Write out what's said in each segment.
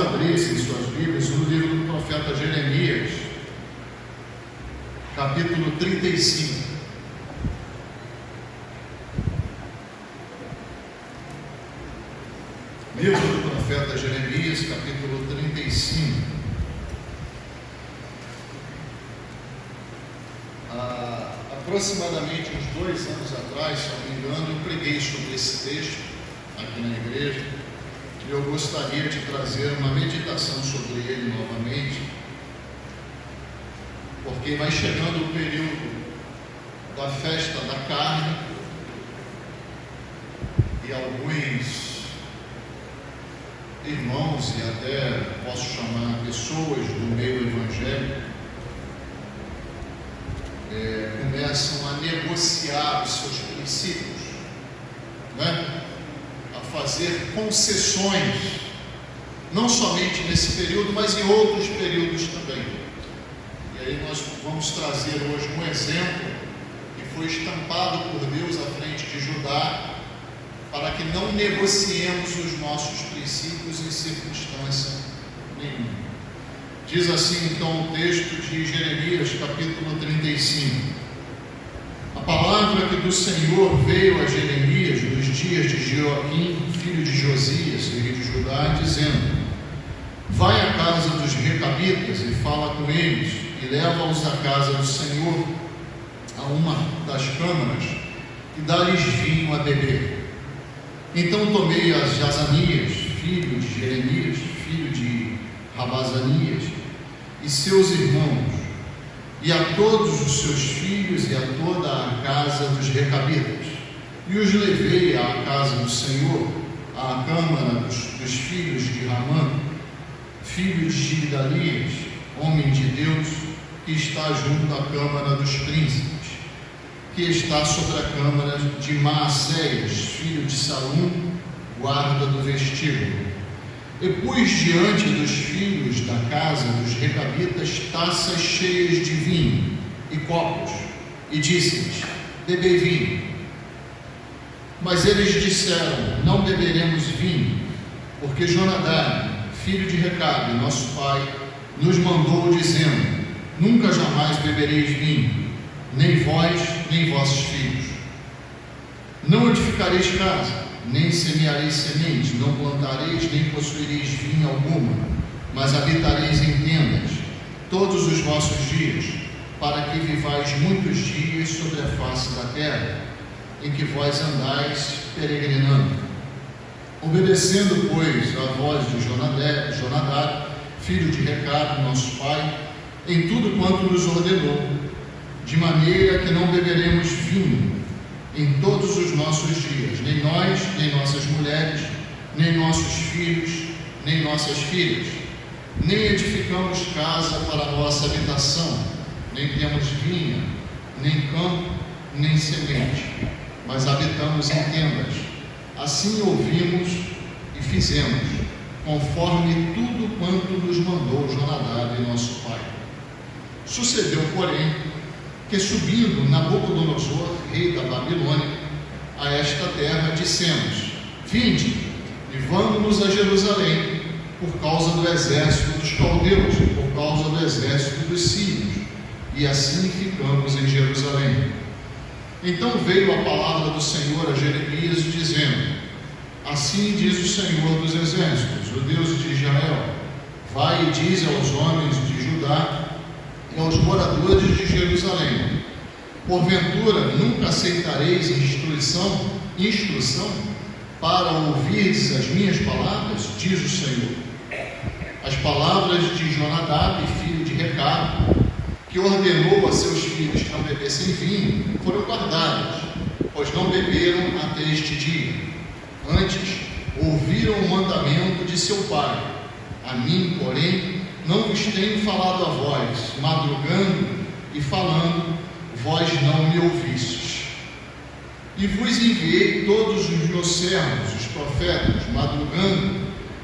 abrissem suas Bíblias no livro do profeta Jeremias, capítulo 35. Livro do profeta Jeremias, capítulo 35. Aproximadamente uns 2 anos atrás, se não me engano, eu preguei sobre esse texto aqui na igreja, e eu gostaria de trazer uma meditação sobre ele novamente, porque vai chegando o período da festa da carne, e alguns irmãos, e até posso chamar pessoas do meio evangélico, começam a negociar os seus princípios, né? A fazer concessões, não somente nesse período, mas em outros períodos também. E aí nós vamos trazer hoje um exemplo que foi estampado por Deus à frente de Judá, para que não negociemos os nossos princípios em circunstância nenhuma. Diz assim então o texto de Jeremias, capítulo 35. A palavra que do Senhor veio a Jeremias nos dias de Joaquim, filho de Josias, rei de Judá, dizendo: vai à casa dos recabitas e fala com eles, e leva-os à casa do Senhor, a uma das câmaras, e dá-lhes vinho a beber. Então tomei a Jazanias, filho de Jeremias, filho de Rabazanias, e seus irmãos, e a todos os seus filhos, e a toda a casa dos recabitas, e os levei à casa do Senhor, à câmara dos filhos de Ramã, filhos de Idalias, homem de Deus, que está junto à câmara dos príncipes, que está sobre a câmara de Maacéias, filho de Salum, guarda do vestíbulo. E pus diante dos filhos da casa dos recabitas taças cheias de vinho e copos, e disse-lhes: bebei vinho. Mas eles disseram: não beberemos vinho, porque Jonadab, filho de Recabe, nosso pai, nos mandou dizendo: nunca jamais bebereis vinho, nem vós, nem vossos filhos. Não edificareis casa, nem semeareis semente, não plantareis, nem possuireis vinha alguma, mas habitareis em tendas todos os vossos dias, para que vivais muitos dias sobre a face da terra, em que vós andais peregrinando. Obedecendo, pois, a voz de Jonadab, filho de Recabe, nosso pai, em tudo quanto nos ordenou, de maneira que não beberemos vinho em todos os nossos dias, nem nós, nem nossas mulheres, nem nossos filhos, nem nossas filhas, nem edificamos casa para a nossa habitação, nem temos vinha, nem campo, nem semente, mas habitamos em tendas. Assim ouvimos e fizemos, conforme tudo quanto nos mandou Jonadab, nosso pai. Sucedeu, porém, que subindo Nabucodonosor, rei da Babilônia, a esta terra, dissemos: vinde e vamos-nos a Jerusalém, por causa do exército dos caldeus, por causa do exército dos sírios, e assim ficamos em Jerusalém. Então veio a palavra do Senhor a Jeremias, dizendo: assim diz o Senhor dos exércitos, o Deus de Israel: vai e dize aos homens de Judá e aos moradores de Jerusalém: porventura nunca aceitareis instrução para ouvirdes as minhas palavras, diz o Senhor. As palavras de Jonadab, filho de Recabe, que ordenou a seus filhos que não bebessem vinho, foram guardadas, pois não beberam até este dia. Antes ouviram o mandamento de seu pai. A mim, porém, não vos tenho falado a vós, madrugando e falando, vós não me ouvistes. E vos enviei todos os meus servos, os profetas, madrugando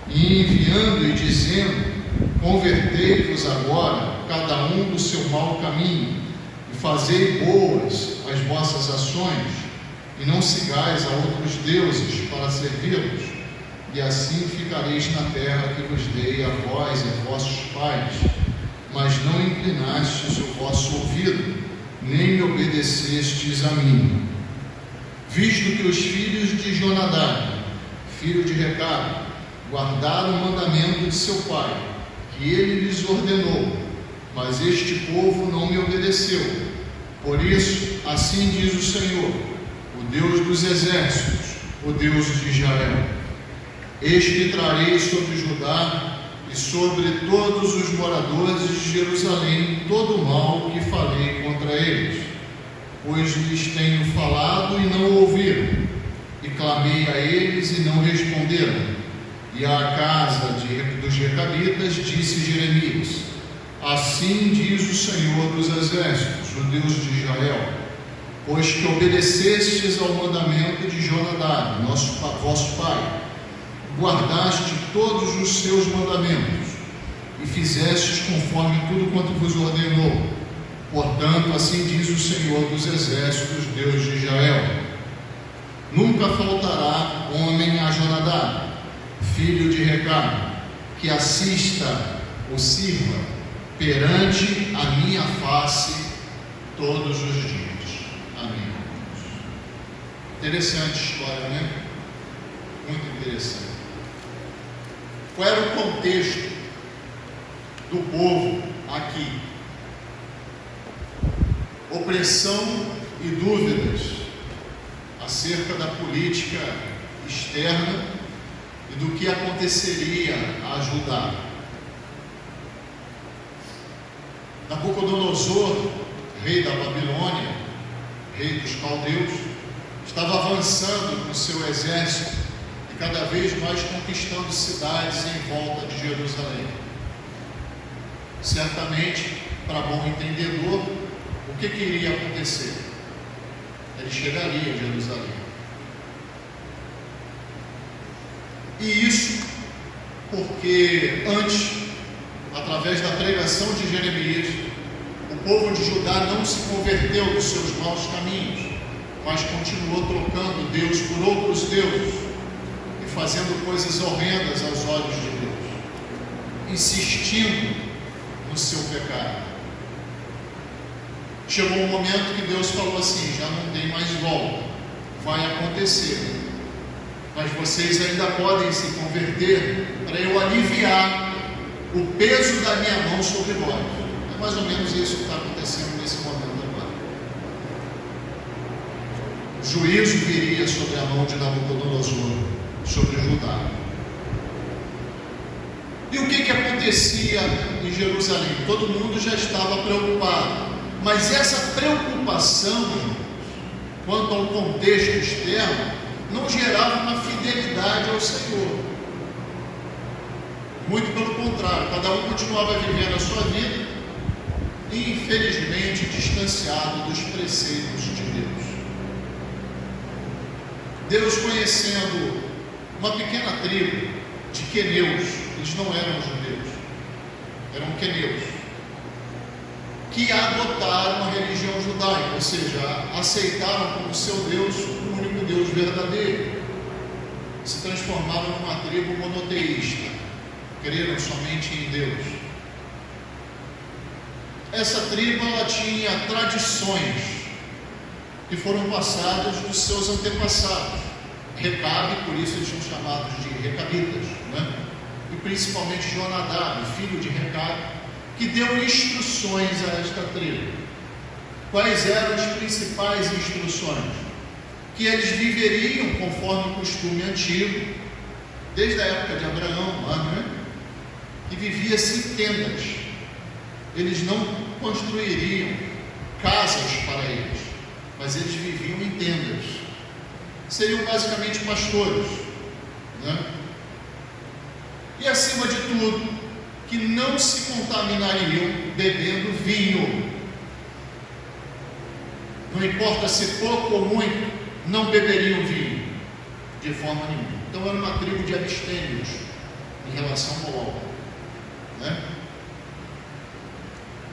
e enviando e dizendo: convertei-vos agora, cada um do seu mau caminho, e fazei boas as vossas ações, e não sigais a outros deuses para servi-los. e assim ficareis na terra que vos dei a vós e a vossos pais, mas não inclinastes o vosso ouvido, nem me obedecestes a mim. Visto que os filhos de Jonadab, filho de Recabe, guardaram o mandamento de seu pai, que ele lhes ordenou, mas este povo não me obedeceu. Por isso, assim diz o Senhor, o Deus dos exércitos, o Deus de Israel: eis que trarei sobre Judá e sobre todos os moradores de Jerusalém todo o mal que falei contra eles, pois lhes tenho falado e não ouviram, e clamei a eles e não responderam. E à casa dos Recabitas disse Jeremias: assim diz o Senhor dos exércitos, o Deus de Israel: pois que obedecestes ao mandamento de Jonadab, vosso pai, guardaste todos os seus mandamentos, e fizestes conforme tudo quanto vos ordenou. Portanto, assim diz o Senhor dos exércitos, Deus de Israel: nunca faltará homem a Jonadab, filho de Recabe, que assista ou sirva perante a minha face todos os dias. Amém. Interessante história, né? Muito interessante. Qual era o contexto do povo aqui? Opressão e dúvidas acerca da política externa e do que aconteceria a Judá. Nabucodonosor, rei da Babilônia, rei dos caldeus, estava avançando com seu exército e cada vez mais conquistando cidades em volta de Jerusalém. Certamente, para bom entendedor, o que iria acontecer? Ele chegaria a Jerusalém. E isso porque antes, através da pregação de Jeremias, o povo de Judá não se converteu dos seus maus caminhos, mas continuou trocando Deus por outros deuses e fazendo coisas horrendas aos olhos de Deus, insistindo no seu pecado. Chegou um momento que Deus falou assim: já não tem mais volta, vai acontecer, mas vocês ainda podem se converter para eu aliviar o peso da minha mão sobre vós. É mais ou menos isso que está acontecendo nesse momento agora. O juízo viria sobre a mão de Nabucodonosor, sobre Judá. E o que acontecia em Jerusalém? Todo mundo já estava preocupado, mas essa preocupação quanto ao contexto externo não gerava uma fidelidade ao Senhor. Muito pelo contrário, cada um continuava vivendo a sua vida e, infelizmente, distanciado dos preceitos de Deus. Deus, conhecendo uma pequena tribo de queneus, eles não eram judeus, eram queneus, que adotaram a religião judaica, ou seja, aceitaram como seu Deus o único Deus verdadeiro, se transformaram numa tribo monoteísta, creram somente em Deus. Essa tribo, ela tinha tradições que foram passadas dos seus antepassados. Recabe, por isso eles são chamados de recabitas, né? E principalmente Jonadab, filho de Recabe, que deu instruções a esta tribo. Quais eram as principais instruções? Que eles viveriam conforme o costume antigo, desde a época de Abraão, né? Que vivia-se em tendas. Eles não construiriam casas para eles, mas eles viviam em tendas. Seriam basicamente pastores, né? E acima de tudo, que não se contaminariam bebendo vinho. Não importa se pouco ou muito, não beberiam vinho de forma nenhuma. Então era uma tribo de abstêmios em relação ao álcool, né?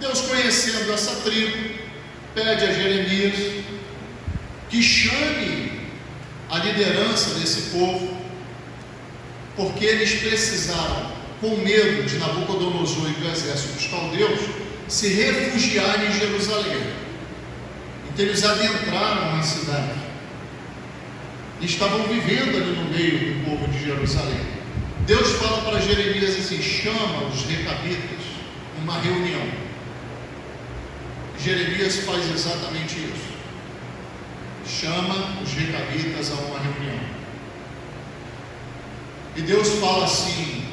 Deus, conhecendo essa tribo, pede a Jeremias que chame a liderança desse povo porque eles precisaram, com medo de Nabucodonosor e do exército dos caldeus, se refugiarem em Jerusalém. Então eles adentraram a cidade e estavam vivendo ali no meio do povo de Jerusalém. Deus fala para Jeremias assim: chama os recabitas numa reunião. Jeremias faz exatamente isso. Chama os recabitas a uma reunião. E Deus fala assim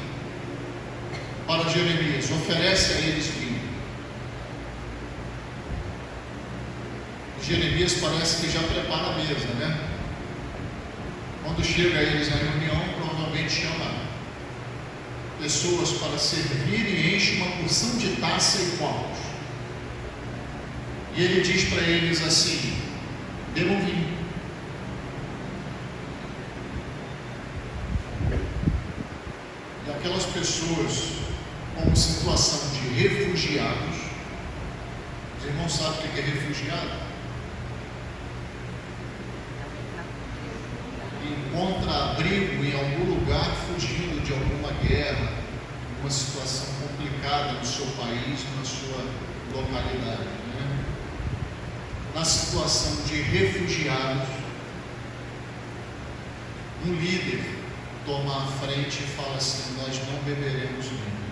para Jeremias: oferece a eles vinho. Jeremias parece que já prepara a mesa, né? Quando chega a eles na reunião, provavelmente chama pessoas para servir e enche uma porção de taça e copos. E ele diz para eles assim: bebam vinho. E aquelas pessoas com situação de refugiados, os irmãos sabem o que é refugiado? Encontra abrigo em algum lugar fugindo de alguma guerra, uma situação complicada no seu país, na sua localidade, né? Na situação de refugiados, um líder toma a frente e fala assim: nós não beberemos vinho,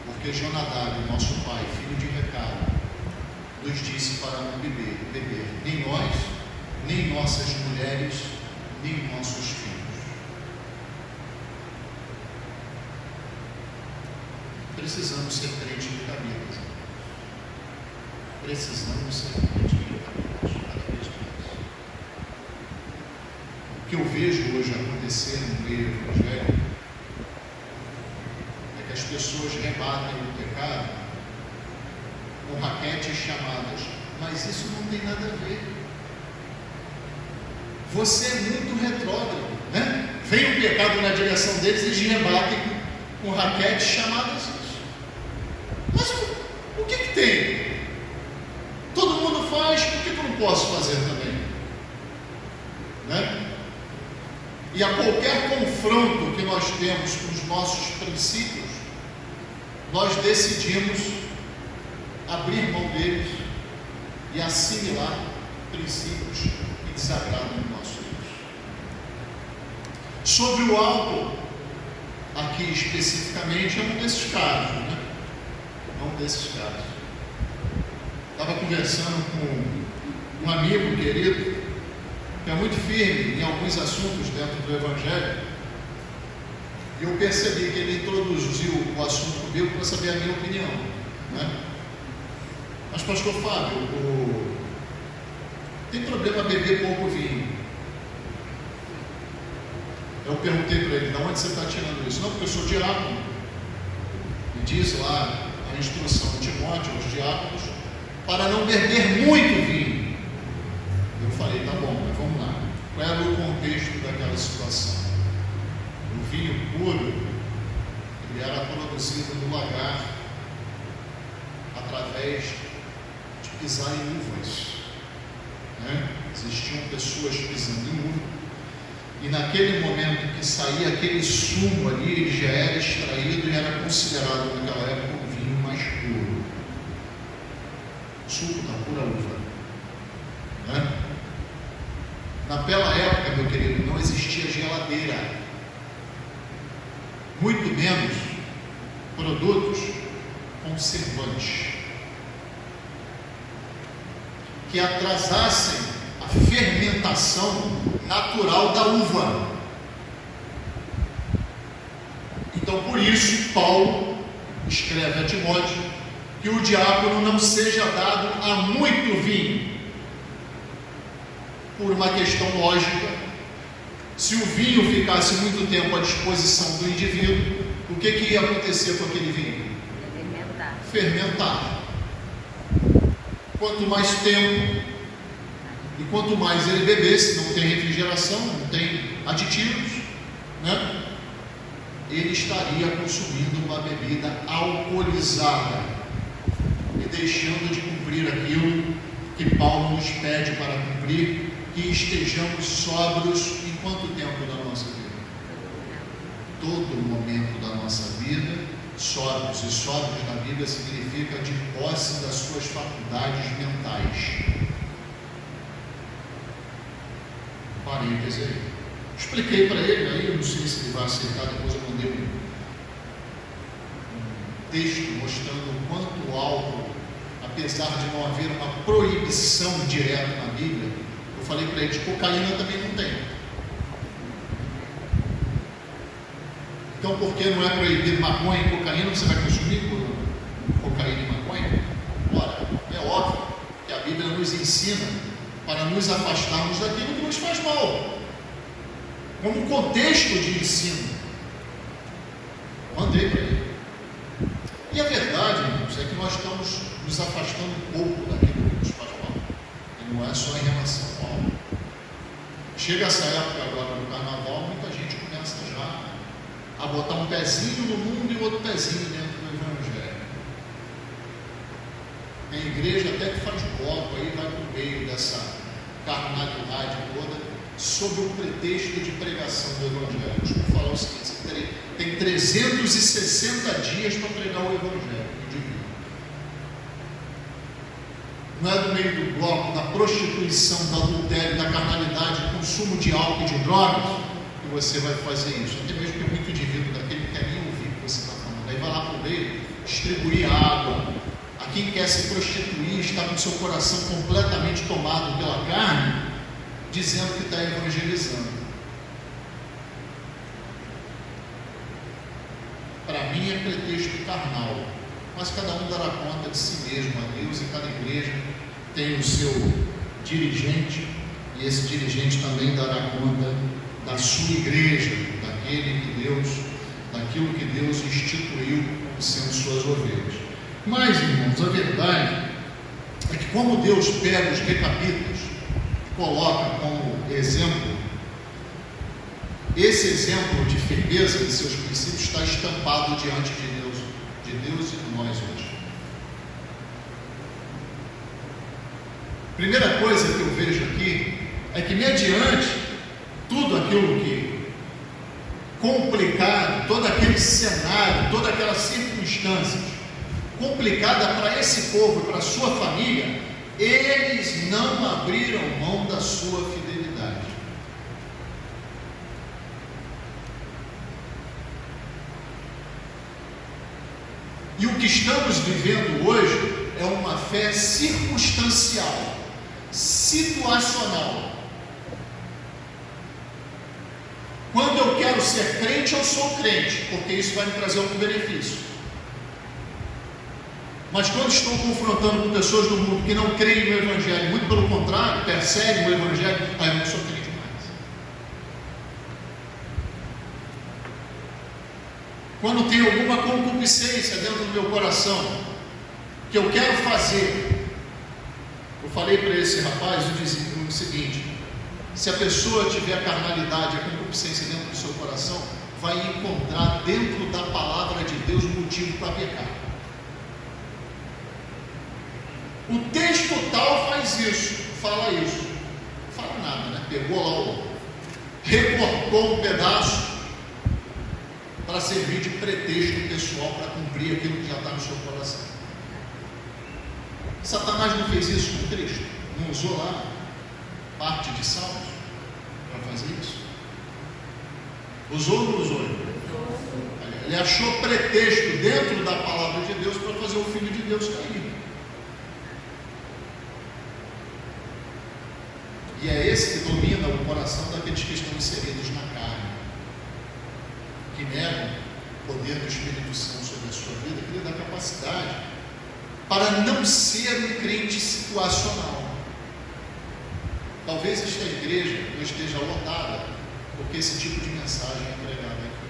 porque Jonadab, nosso pai, filho de Recabe, nos disse para não beber, nem nós, nem nossas mulheres, nem nossos filhos. Precisamos ser crentes de cabeça. Precisamos ser crentes de cabeça, cada vez mais. O que eu vejo hoje acontecer no meio evangélico é que as pessoas rebatem o pecado com raquetes chamadas: mas isso não tem nada a ver. Você é muito retrógrado, né? Vem o pecado na direção deles e eles rebatem com raquetes chamadas isso. Mas o que tem? Todo mundo faz, por que eu não posso fazer também? Né? E a qualquer confronto que nós temos com os nossos princípios, nós decidimos abrir mão deles e assimilar princípios que desagradam o nosso Deus. Sobre o álcool, aqui especificamente, é um desses casos, né? É um desses casos. Estava conversando com um amigo querido, que é muito firme em alguns assuntos dentro do Evangelho, e eu percebi que ele introduziu o assunto comigo para saber a minha opinião, né? Mas, pastor Fábio, tem problema beber pouco vinho? Eu perguntei para ele: de onde você está tirando isso? Não, porque eu sou diácono. E diz lá a instrução de Timóteo aos diáconos para não beber muito vinho. Eu falei: tá bom, mas vamos lá. Qual era o contexto daquela situação? O vinho puro, ele era produzido no lagar através de pisar em uvas, né? Existiam pessoas pisando em uva, e naquele momento que saía aquele sumo ali, ele já era extraído e era considerado naquela época um vinho mais puro, suco da pura uva, né? Naquela época, meu querido, não existia geladeira, muito menos produtos conservantes que atrasassem a fermentação natural da uva. Então, por isso, Paulo escreve a Timóteo que o diácono não seja dado a muito vinho, por uma questão lógica. Se o vinho ficasse muito tempo à disposição do indivíduo, o que ia acontecer com aquele vinho? Fermentar. Quanto mais tempo e quanto mais ele bebesse, não tem refrigeração, não tem aditivos, né? Ele estaria consumindo uma bebida alcoolizada e deixando de cumprir aquilo que Paulo nos pede para cumprir, que estejamos sóbrios em quanto tempo da nossa vida? sóbrios, e sóbrios na Bíblia significa de posse das suas faculdades mentais. Parêntese aí. Expliquei para ele, aí eu não sei se ele vai aceitar, depois eu mandei um texto mostrando o quanto o álcool, apesar de não haver uma proibição direta na Bíblia, eu falei para ele, de cocaína também não tem. Então, por que não é proibido maconha e cocaína, você vai consumir cocaína e maconha? Ora, é óbvio que a Bíblia nos ensina para nos afastarmos daquilo que nos faz mal, como um contexto de ensino. Mandei para ele. E a verdade, irmãos, é que nós estamos nos afastando um pouco daquilo que nos faz mal, e não é só em relação ao álcool. Chega essa época agora do carnaval, muita gente começa já a botar um pezinho no mundo e outro pezinho dentro do Evangelho. Tem igreja até que faz bloco, aí vai no meio dessa carnalidade toda, sob o pretexto de pregação do Evangelho. Deixa eu falar o seguinte: você tem 360 dias para pregar o Evangelho. Não é do meio do bloco da prostituição, do adultério, da carnalidade, do consumo de álcool e de drogas, que você vai fazer isso. Até mesmo que muito indivíduo daquele que quer nem ouvir o que você está falando, aí vai lá para o meio distribuir água. A quem quer se prostituir está com seu coração completamente tomado pela carne, dizendo que está evangelizando. Para mim é pretexto carnal, mas cada um dará conta de si mesmo a Deus, e cada igreja tem o seu dirigente, e esse dirigente também dará conta da sua igreja, daquilo que Deus instituiu como sendo suas ovelhas. Mas, irmãos, a verdade é que como Deus pega os recapitas, coloca como exemplo, esse exemplo de firmeza de seus princípios está estampado diante de Deus e de nós hoje. Primeira coisa que eu vejo aqui é que, mediante tudo aquilo que complicado, todo aquele cenário, toda aquela circunstância complicada para esse povo e para a sua família, eles não abriram mão da sua fidelidade. E o que estamos vivendo hoje é uma fé circunstancial, situacional. Quando eu quero ser crente, eu sou crente, porque isso vai me trazer algum benefício. Mas quando estou confrontando com pessoas do mundo que não creem no Evangelho, muito pelo contrário, perseguem o Evangelho, aí eu não sou crente mais. Quando tem alguma concupiscência dentro do meu coração, que eu quero fazer, eu falei para esse rapaz, eu dizia o seguinte: se a pessoa tiver a carnalidade, a concupiscência dentro do seu coração, vai encontrar dentro da palavra de Deus um motivo para pecar. O texto tal faz isso, fala isso, não fala nada, né? Pegou lá, recortou um pedaço para servir de pretexto pessoal para cumprir aquilo que já está no seu coração. Satanás não fez isso com Cristo? Não usou lá parte de Salmos para fazer isso? Usou ou não usou? Ele achou pretexto dentro da palavra de Deus para fazer o Filho de Deus cair. E é esse que domina o coração daqueles que estão inseridos na carne, que negam o poder do Espírito Santo sobre a sua vida, que lhe dá capacidade para não ser um crente situacional. Talvez esta igreja não esteja lotada, porque esse tipo de mensagem é pregada aqui.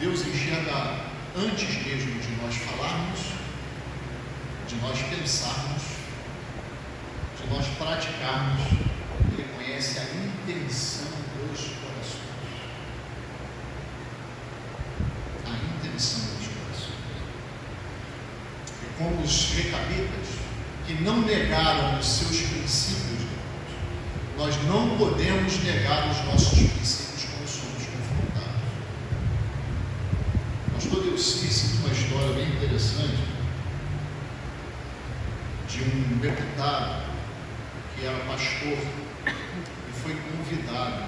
Deus enxerga antes mesmo de nós falarmos, de nós pensarmos, de nós praticarmos. Ele conhece a intenção dos corações. A intenção dos corações. E como os recabitas, que não negaram os seus princípios, nós não podemos negar os nossos princípios quando somos convidado, que era pastor, e foi convidado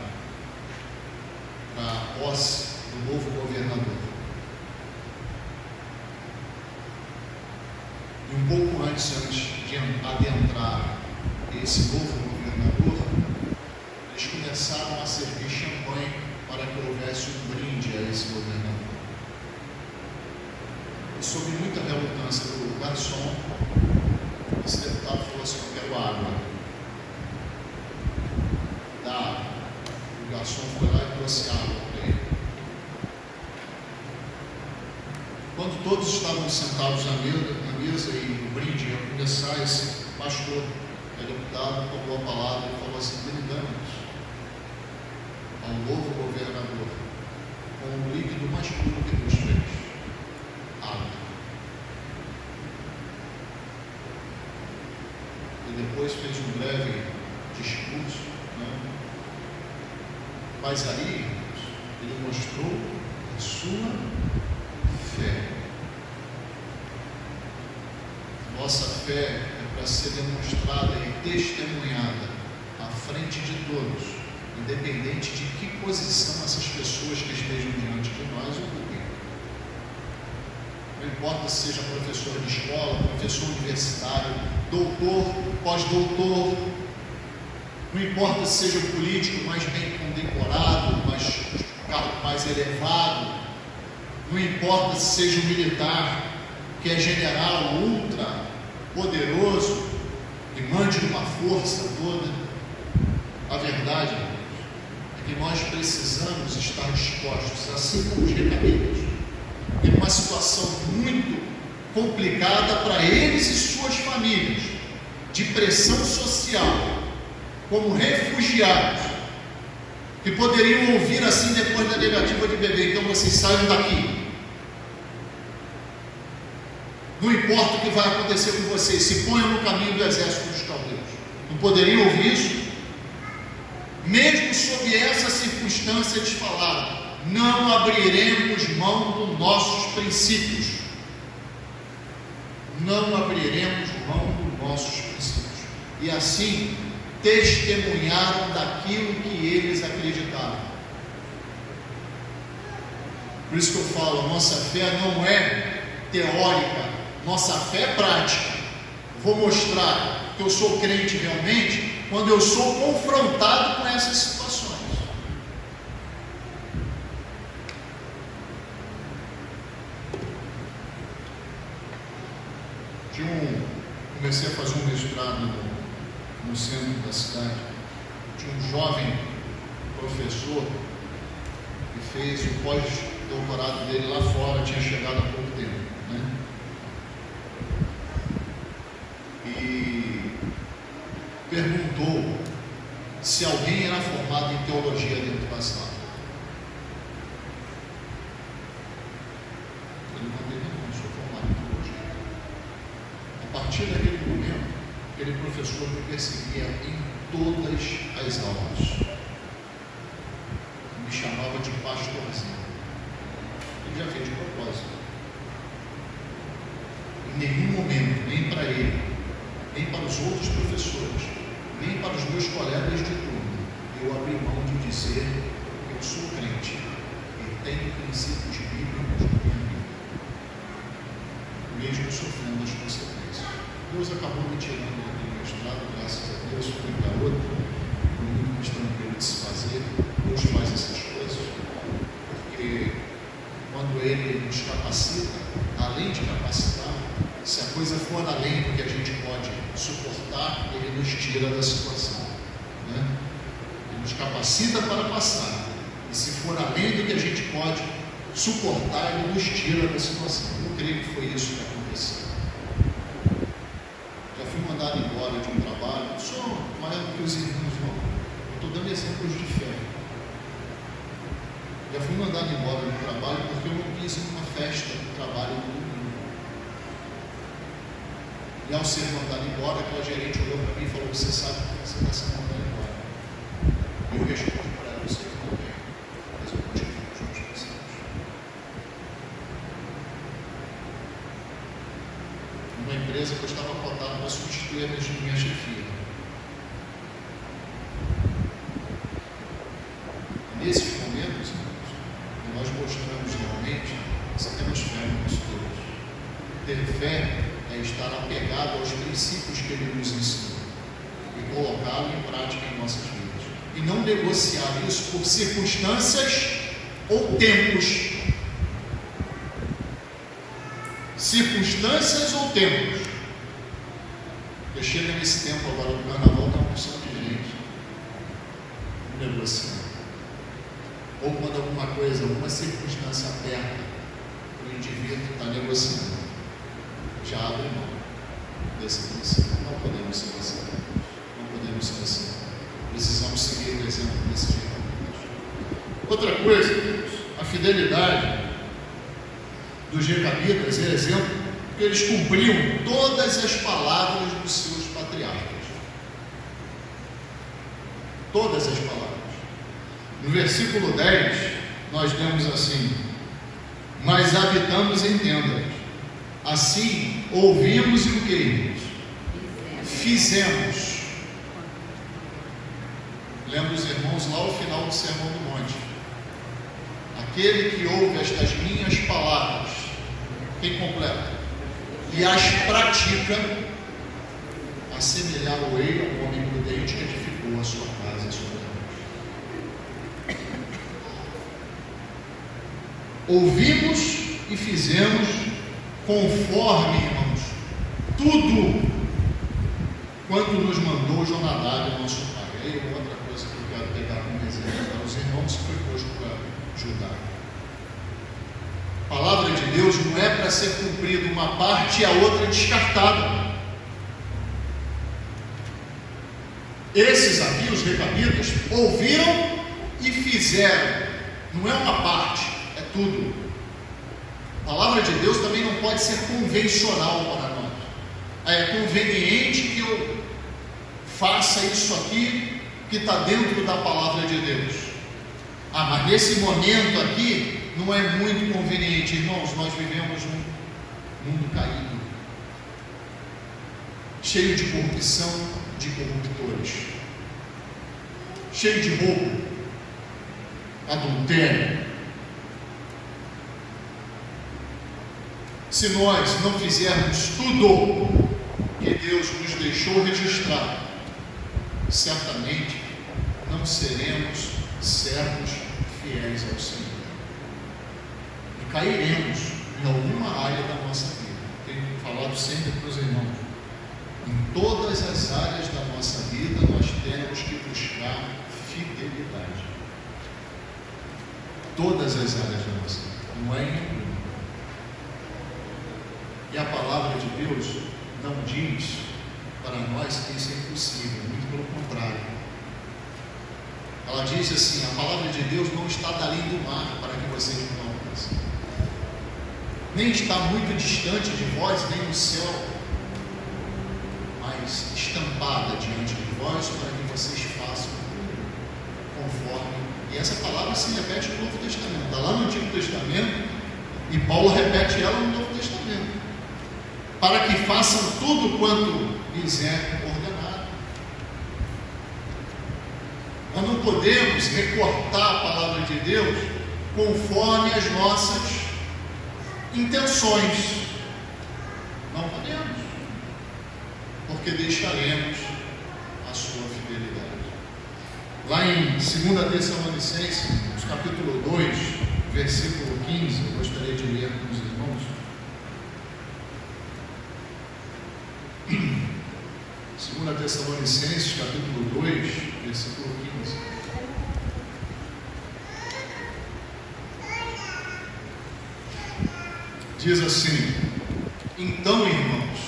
para a posse do novo governador. E um pouco antes de adentrar esse novo governador, eles começaram a servir champanhe para que houvesse um brinde a esse governador. E sob muita relutância do garçom, esse deputado falou assim: eu quero água. Dá água. O garçom foi lá e trouxe água para ele. Quando todos estavam sentados à mesa e o brinde ia começar, esse pastor, deputado, tomou a palavra e falou assim: brindamos ao novo governador com o líquido mais puro que Deus fez, água. E depois fez um breve discurso, né? Mas aí ele mostrou a sua fé. Nossa fé é para ser demonstrada e testemunhada à frente de todos, independente de que posição essas pessoas que estejam diante de nós ocupem. Não importa se seja professor de escola, professor universitário, doutor, pós-doutor, não importa se seja um político mais bem condecorado, cargo mais elevado, não importa se seja um militar que é general, ultra poderoso e mande uma força toda. A verdade é que nós precisamos estar dispostos, assim como os recabidos, em uma situação muito complicada para eles e suas famílias, de pressão social, como refugiados, que poderiam ouvir assim depois da negativa de beber: então vocês saiam daqui. Não importa o que vai acontecer com vocês, se ponham no caminho do exército dos caldeus. Não poderiam ouvir isso? Mesmo sob essa circunstância, eles falaram: não abriremos mão dos nossos princípios. Não abriremos mão dos nossos princípios. E assim, testemunharam daquilo que eles acreditavam. Por isso que eu falo, a nossa fé não é teórica, nossa fé é prática. Vou mostrar que eu sou crente realmente quando eu sou confrontado com essas situações. Comecei a fazer um mestrado no centro da cidade. Tinha um jovem professor que fez o pós-doutorado dele lá fora, tinha chegado há pouco tempo, né? E perguntou se alguém era formado em teologia dentro da sala. Eu não sou formado em teologia. A partir daquele momento, aquele professor me perseguia em todas as aulas. Me chamava de pastorzinho. Ele já fez de propósito. Em nenhum momento, nem para ele, nem para os outros professores, nem para os meus colegas de turma, eu abri mão de dizer que eu sou crente e tenho princípios bíblicos na minha vida, mesmo sofrendo as consequências. Deus acabou me tirando daquele mestrado, graças a Deus, fui garoto, foi muito mais tranquilo de se fazer. Deus faz essas coisas, porque quando Ele nos capacita, além de capacitar, se a coisa for além do que a gente pode suportar, Ele nos tira da situação, né? Ele nos capacita para passar, e se for além do que a gente pode suportar, Ele nos tira da situação. Eu creio que foi isso que aconteceu. Já fui mandado embora de um trabalho, não sou maior do que os irmãos, não. Estou dando exemplos de fé. Já fui mandado embora do trabalho porque eu não quis ir numa festa do trabalho do domingo. E ao ser mandado embora, aquela gerente olhou para mim e falou: você sabe que você está sendo mandado embora? E eu respondi para ela: eu sei que não tem, mas eu continuo com os meus princípios. Uma empresa que eu estava cotado para substituir as minhas Nesses momentos, irmãos, nós mostramos realmente se temos fé no nosso Deus. Ter fé é estar apegado aos princípios que Ele nos ensinou e colocá-lo em prática em nossas vidas. E não negociar isso por circunstâncias ou tempos. Circunstâncias ou tempos. Porque chega nesse tempo agora do carnaval, tem uma porção de gente negociando. Ou quando alguma coisa, alguma circunstância aperta, o indivíduo está negociando. Já abre mão desse princípio. Não podemos ser assim. Não podemos ser assim. Precisamos seguir o exemplo desse jeito. Outra coisa, a fidelidade dos recabitas é exemplo, porque eles cumpriam todas as palavras dos seus patriarcas. Todas as palavras. No versículo 10, nós lemos assim: mas habitamos em tendas, assim ouvimos e o que? Fizemos. Lembra os irmãos lá ao final do Sermão do Monte: aquele que ouve estas minhas palavras, quem completa? E as pratica, assemelhar-o-ei ao homem prudente que edificou a sua casa sobre a rocha. Ouvimos e fizemos conforme, irmãos, tudo quanto nos mandou Jonadab, nosso pai. Aí outra coisa que eu quero pegar como exemplo para os irmãos que foi posto para ajudar. A palavra de Deus não é para ser cumprida uma parte e a outra descartada. Esses aqui, os recabitas, ouviram e fizeram. Não é uma parte, é tudo. A palavra de Deus também não pode ser convencional para nós. É conveniente que eu faça isso aqui que está dentro da palavra de Deus. Mas nesse momento aqui não é muito conveniente. Irmãos, nós vivemos num mundo caído, cheio de corrupção, de corruptores, cheio de roubo, adultério. Se nós não fizermos tudo que Deus nos deixou registrar, certamente não seremos servos fiéis ao Senhor e cairemos em alguma área da nossa vida. Tenho falado sempre para os irmãos: em todas as áreas da nossa vida nós temos que buscar fidelidade. Todas as áreas da nossa vida, não é em nenhuma. E a palavra de Deus não diz para nós que isso é impossível, muito pelo contrário. Ela diz assim: a palavra de Deus não está além do mar para que vocês não alcancem, nem está muito distante de vós, nem no céu, mas estampada diante de vós para que vocês façam conforme. E essa palavra se repete no Novo Testamento. Está lá no Antigo Testamento e Paulo repete ela no Novo Testamento: para que façam tudo quanto lhes é ordenado. Nós não podemos recortar a palavra de Deus conforme as nossas intenções. Não podemos, porque deixaremos a sua fidelidade. Lá em 2 Tessalonicenses, capítulo 2, versículo 15, eu gostaria de ler com os irmãos. 2 Tessalonicenses, capítulo 2, versículo 15. Diz assim: então, irmãos,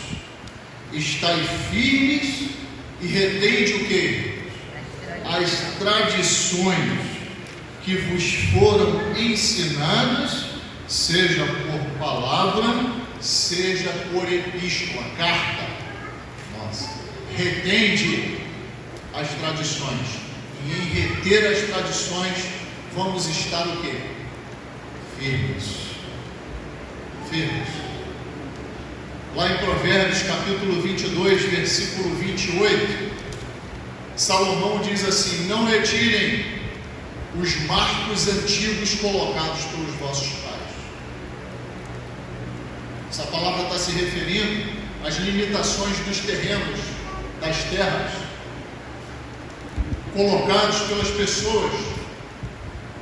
estai firmes e retende o quê? As tradições que vos foram ensinadas, seja por palavra, seja por epístola, carta. Retende as tradições, e em reter as tradições vamos estar o quê? Firmes. Firmes. Lá em Provérbios capítulo 22, versículo 28, Salomão diz assim: não retirem os marcos antigos colocados pelos vossos pais. Essa palavra está se referindo às limitações dos terrenos, das terras, colocados pelas pessoas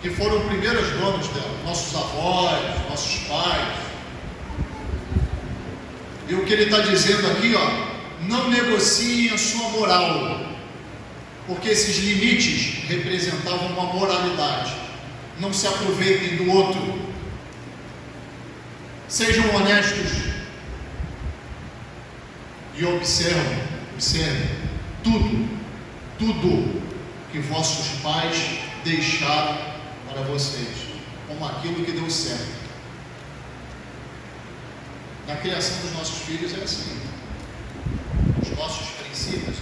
que foram primeiros donos dela, nossos avós, nossos pais. E o que ele está dizendo aqui, não negociem a sua moral, porque esses limites representavam uma moralidade. Não se aproveitem do outro. Sejam honestos e observem tudo que vossos pais deixaram para vocês, como aquilo que deu certo. Na criação dos nossos filhos é assim. Os nossos princípios,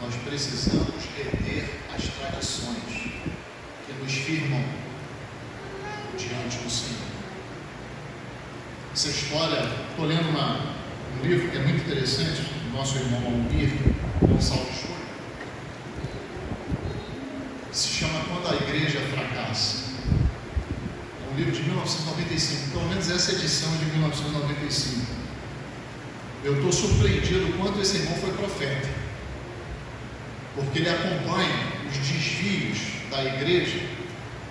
nós precisamos reter as tradições que nos firmam diante do Senhor. Essa história, estou lendo um livro que é muito interessante, do nosso irmão Almir Gonçalves Júnior, se chama Quando a Igreja Fracassa. É um livro de 1995, pelo menos essa edição de 1995. Eu estou surpreendido quanto esse irmão foi profeta, porque ele acompanha os desvios da igreja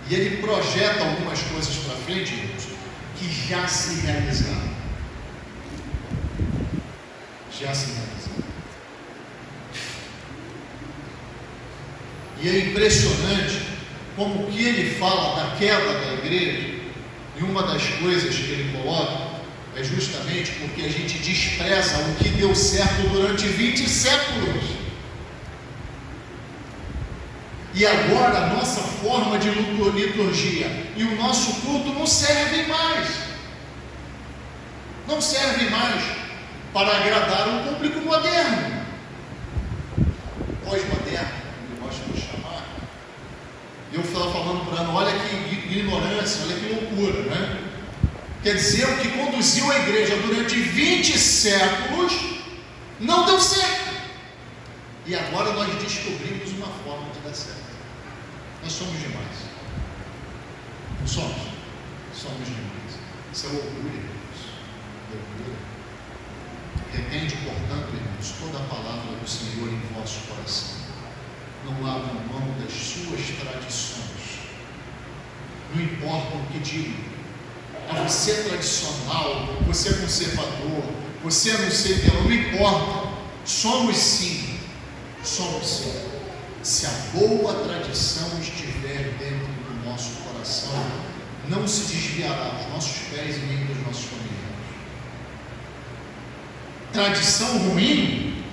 e ele projeta algumas coisas para frente, irmãos, que já se realizaram. E é impressionante como o que ele fala da queda da igreja, e uma das coisas que ele coloca é justamente porque a gente despreza o que deu certo durante 20 séculos. E agora a nossa forma de liturgia e o nosso culto não servem mais. Não servem mais para agradar um público moderno. Pós-moderno, como eu gosto de chamar. Eu estava falando para Ana, olha que ignorância, olha que loucura, né? Quer dizer, o que conduziu a igreja durante 20 séculos não deu certo. E agora nós descobrimos uma forma de dar certo. Nós somos demais. Não somos? Somos demais. Isso é loucura, irmãos. Loucura. Retende, portanto, irmãos, toda a palavra do Senhor em vosso coração. Não abram mão das suas tradições. Não importa o que digam. Você é tradicional, você é conservador, você é não sei o que, não importa. Somos sim. Se a boa tradição estiver dentro do nosso coração, não se desviará dos nossos pés e nem dos nossos familiares. Tradição ruim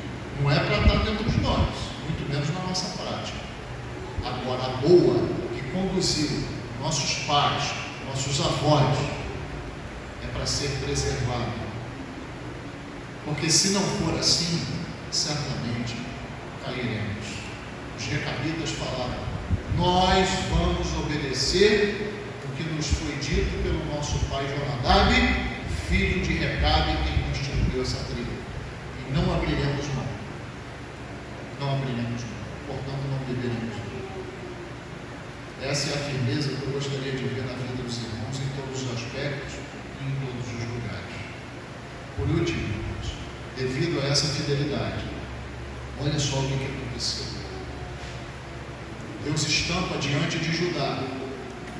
não é para estar dentro de nós, muito menos na nossa prática. Agora, a boa, que conduziu nossos pais, nossos avós, é para ser preservada. Porque se não for assim, certamente cairemos. Os recabitas falaram: nós vamos obedecer o que nos foi dito pelo nosso pai Jonadab, filho de Recabe, quem constituiu essa tribo, e não abriremos mão. Portanto, não beberemos vinho. Essa é a firmeza que eu gostaria de ver na vida dos irmãos em todos os aspectos e em todos os lugares. Por último, irmãos, devido a essa fidelidade, olha só o que aconteceu. Deus estampa diante de Judá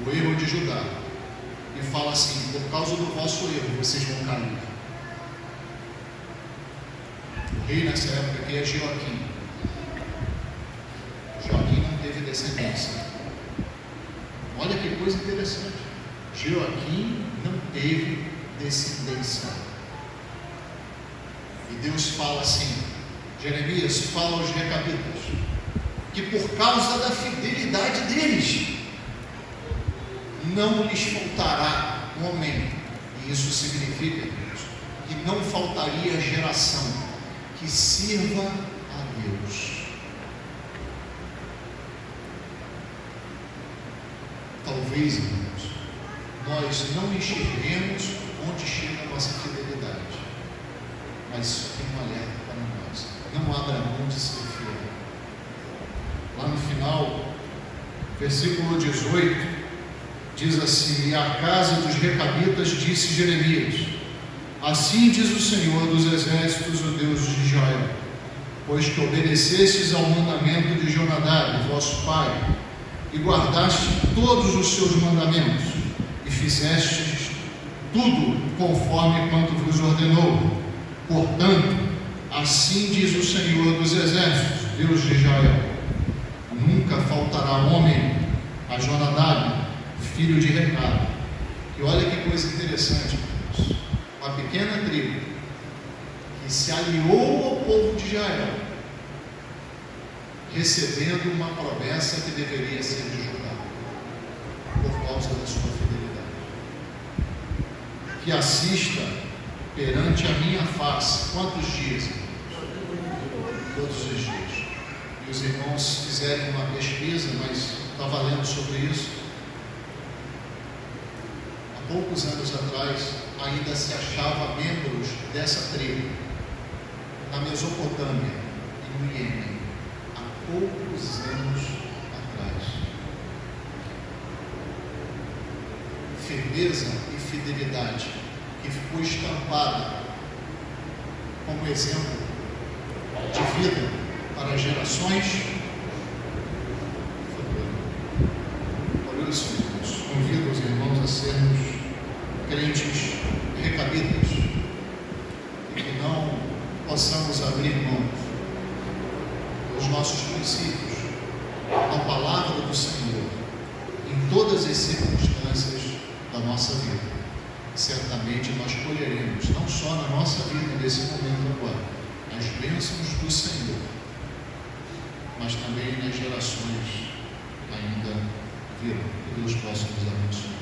o erro de Judá e fala assim: por causa do vosso erro vocês vão cair. O rei nessa época aqui é Joaquim. Joaquim não teve descendência. Olha que coisa interessante. Joaquim não teve descendência. E Deus fala assim: Jeremias, fala aos recabitas que por causa da fidelidade deles não lhes faltará momento. E isso significa, Deus, que não faltaria geração que sirva a Deus. Talvez, irmãos, nós não enxerguemos onde chega a nossa fidelidade, mas isso tem um alerta para nós: não abra mão de ser fiel. Lá no final Versículo 18 diz assim: e à casa dos recabitas disse Jeremias: assim diz o Senhor dos exércitos, o Deus de Israel, pois que obedecestes ao mandamento de Jonadab, vosso pai, e guardastes todos os seus mandamentos, e fizestes tudo conforme quanto vos ordenou. Portanto, assim diz o Senhor dos exércitos, Deus de Israel: nunca faltará homem a Jonadab, filho de Recabe. E olha que coisa interessante, irmãos. Uma pequena tribo que se aliou ao povo de Israel, recebendo uma promessa que deveria ser de Judá, por causa da sua fidelidade. Que assista perante a minha face. Quantos dias? Todos os dias. E os irmãos fizerem uma pesquisa, mas estava lendo sobre isso. Há poucos anos atrás, ainda se achava membros dessa tribo na Mesopotâmia e no Iêmen. Há poucos anos atrás. Firmeza e fidelidade que ficou estampada como exemplo de vida para gerações futuras. Por isso, irmãos, convido os irmãos a sermos crentes recabitas e que não possamos abrir mão dos nossos princípios, da palavra do Senhor, em todas as circunstâncias da nossa vida. Certamente nós colheremos, não só na nossa vida nesse momento agora, as bênçãos do Senhor, mas também nas gerações que ainda virão. Que Deus possa nos abençoar.